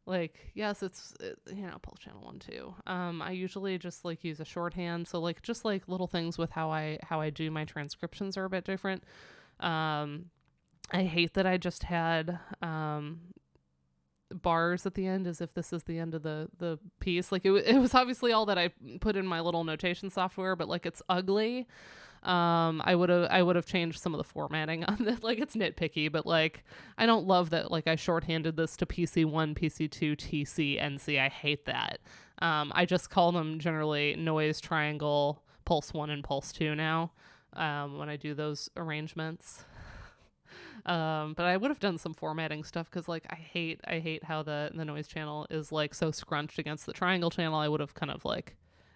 Like, yes, pull channel 1, 2. I usually just like use a shorthand. So like, just like little things with how I do my transcriptions are a bit different. I hate that I just had bars at the end as if this is the end of the piece. Like it was obviously all that I put in my little notation software, but like, it's ugly. I would have changed some of the formatting on this. Like, it's nitpicky, but like, I don't love that. Like, I shorthanded this to PC1, PC2, TC, NC. I hate that. I just call them generally noise triangle, pulse 1 and pulse 2 now, when I do those arrangements. But I would have done some formatting stuff, because like, I hate how the noise channel is like so scrunched against the triangle channel. I would have kind of like,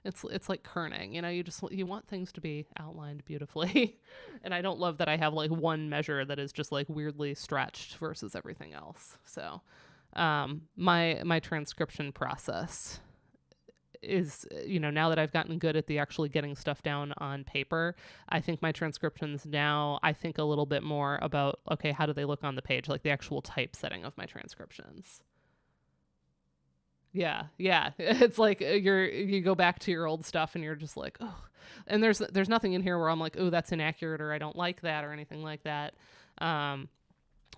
it's like kerning, you know, you want things to be outlined beautifully. And I don't love that I have like one measure that is just like weirdly stretched versus everything else. So my transcription process is, you know, now that I've gotten good at the actually getting stuff down on paper, I think my transcriptions now, I think a little bit more about, okay, how do they look on the page, like the actual typesetting of my transcriptions. Yeah. It's like you go back to your old stuff and you're just like, oh, and there's nothing in here where I'm like, oh, that's inaccurate, or I don't like that, or anything like that.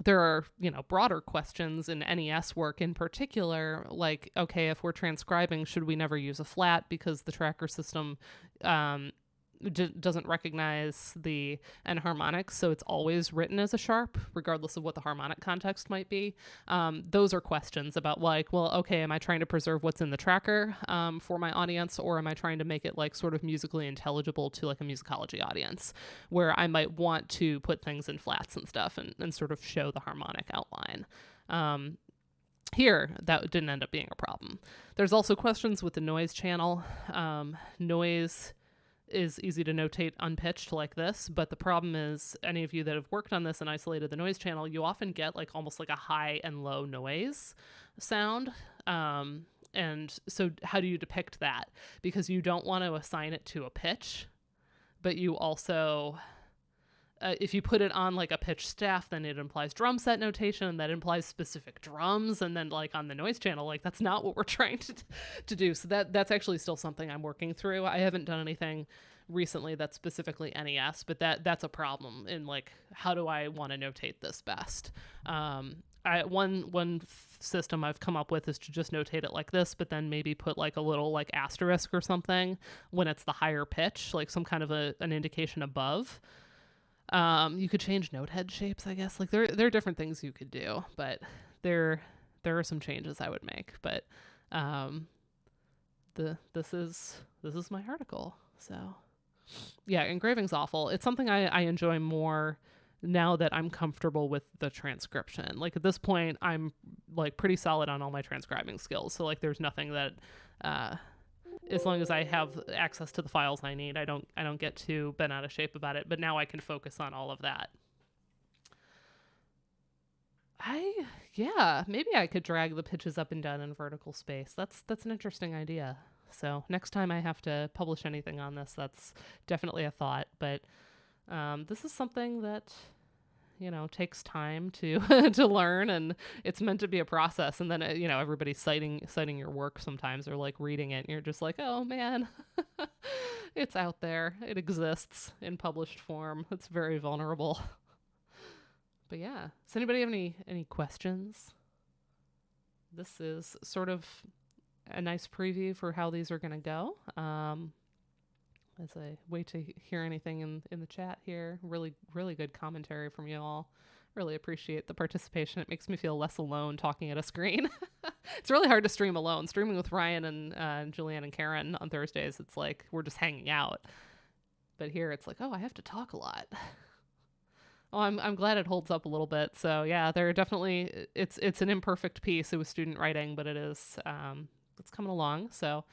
there are, broader questions in NES work in particular, like, okay, if we're transcribing, should we never use a flat because the tracker system doesn't recognize the enharmonics, so it's always written as a sharp, regardless of what the harmonic context might be. Those are questions about like, well, okay, am I trying to preserve what's in the tracker for my audience, or am I trying to make it like sort of musically intelligible to like a musicology audience, where I might want to put things in flats and stuff and sort of show the harmonic outline. Here, that didn't end up being a problem. There's also questions with the noise channel. Noise is easy to notate unpitched like this, but the problem is, any of you that have worked on this and isolated the noise channel, you often get like almost like a high and low noise sound. And so how do you depict that? Because you don't want to assign it to a pitch, but you also, if you put it on like a pitch staff, then it implies drum set notation, that implies specific drums. And then like on the noise channel, like that's not what we're trying to do. So that's actually still something I'm working through. I haven't done anything recently that's specifically NES, but that's a problem in like, how do I want to notate this best? One system I've come up with is to just notate it like this, but then maybe put like a little like asterisk or something when it's the higher pitch, like some kind of an indication above. You could change note head shapes, I guess. Like there are different things you could do, but there are some changes I would make. But this is my article. So yeah, engraving's awful. It's something I enjoy more now that I'm comfortable with the transcription. Like at this point, I'm like pretty solid on all my transcribing skills. So like there's nothing that as long as I have access to the files I need, I don't get too bent out of shape about it. But now I can focus on all of that. Maybe I could drag the pitches up and down in vertical space. That's an interesting idea. So next time I have to publish anything on this, that's definitely a thought. But this is something that takes time to to learn, and it's meant to be a process. And then everybody's citing your work sometimes, or like reading it, and you're just like, oh man, it's out there, it exists in published form. It's very vulnerable. But yeah, does anybody have any questions? This is sort of a nice preview for how these are going to go. As I wait to hear anything in the chat here. Really, really good commentary from you all. Really appreciate the participation. It makes me feel less alone talking at a screen. It's really hard to stream alone. Streaming with Ryan and Julianne and Karen on Thursdays, it's like we're just hanging out. But here it's like, oh, I have to talk a lot. Oh, I'm glad it holds up a little bit. So yeah, there are definitely, it's an imperfect piece. It was student writing, but it is it's coming along. So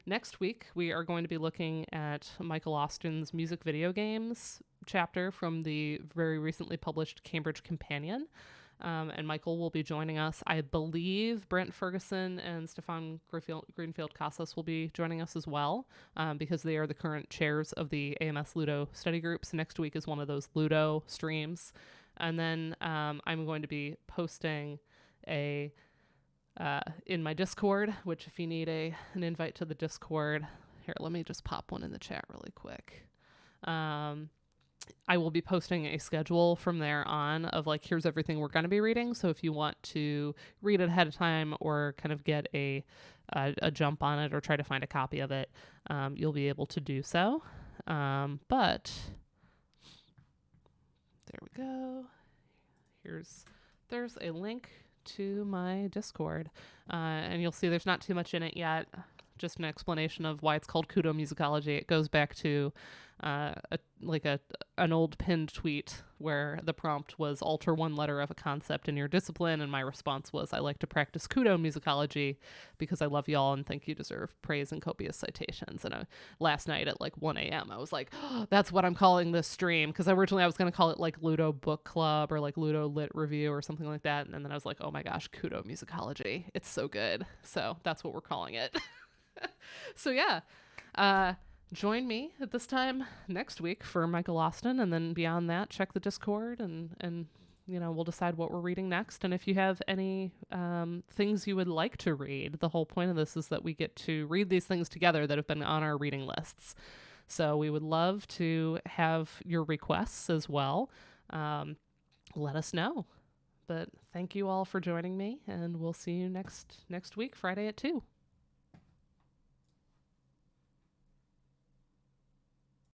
next week, we are going to be looking at Michael Austin's music video games chapter from the very recently published Cambridge Companion. And Michael will be joining us. I believe Brent Ferguson and Stefan Greenfield Casas will be joining us as well, because they are the current chairs of the AMS Ludo study groups. Next week is one of those Ludo streams. And then I'm going to be posting in my Discord, which if you need an invite to the Discord, here, let me just pop one in the chat really quick. I will be posting a schedule from there on of like, here's everything we're going to be reading. So if you want to read it ahead of time or kind of get a jump on it or try to find a copy of it, you'll be able to do so. But there we go. There's a link to my Discord, and you'll see there's not too much in it yet. Just an explanation of why it's called Kudomusicology. It goes back to an old pinned tweet where the prompt was alter one letter of a concept in your discipline, and my response was, I like to practice Kudomusicology because I love y'all and think you deserve praise and copious citations. And last night at like 1 a.m. I was like, oh, that's what I'm calling this stream, because originally I was going to call it like Ludo Book Club or like Ludo Lit Review or something like that, and then I was like, oh my gosh, Kudomusicology, it's so good. So that's what we're calling it. So yeah, join me at this time next week for Michael Austin, and then beyond that, check the Discord, and we'll decide what we're reading next. And if you have any things you would like to read, the whole point of this is that we get to read these things together that have been on our reading lists. So we would love to have your requests as well. Let us know. But thank you all for joining me, and we'll see you next week, Friday at 2.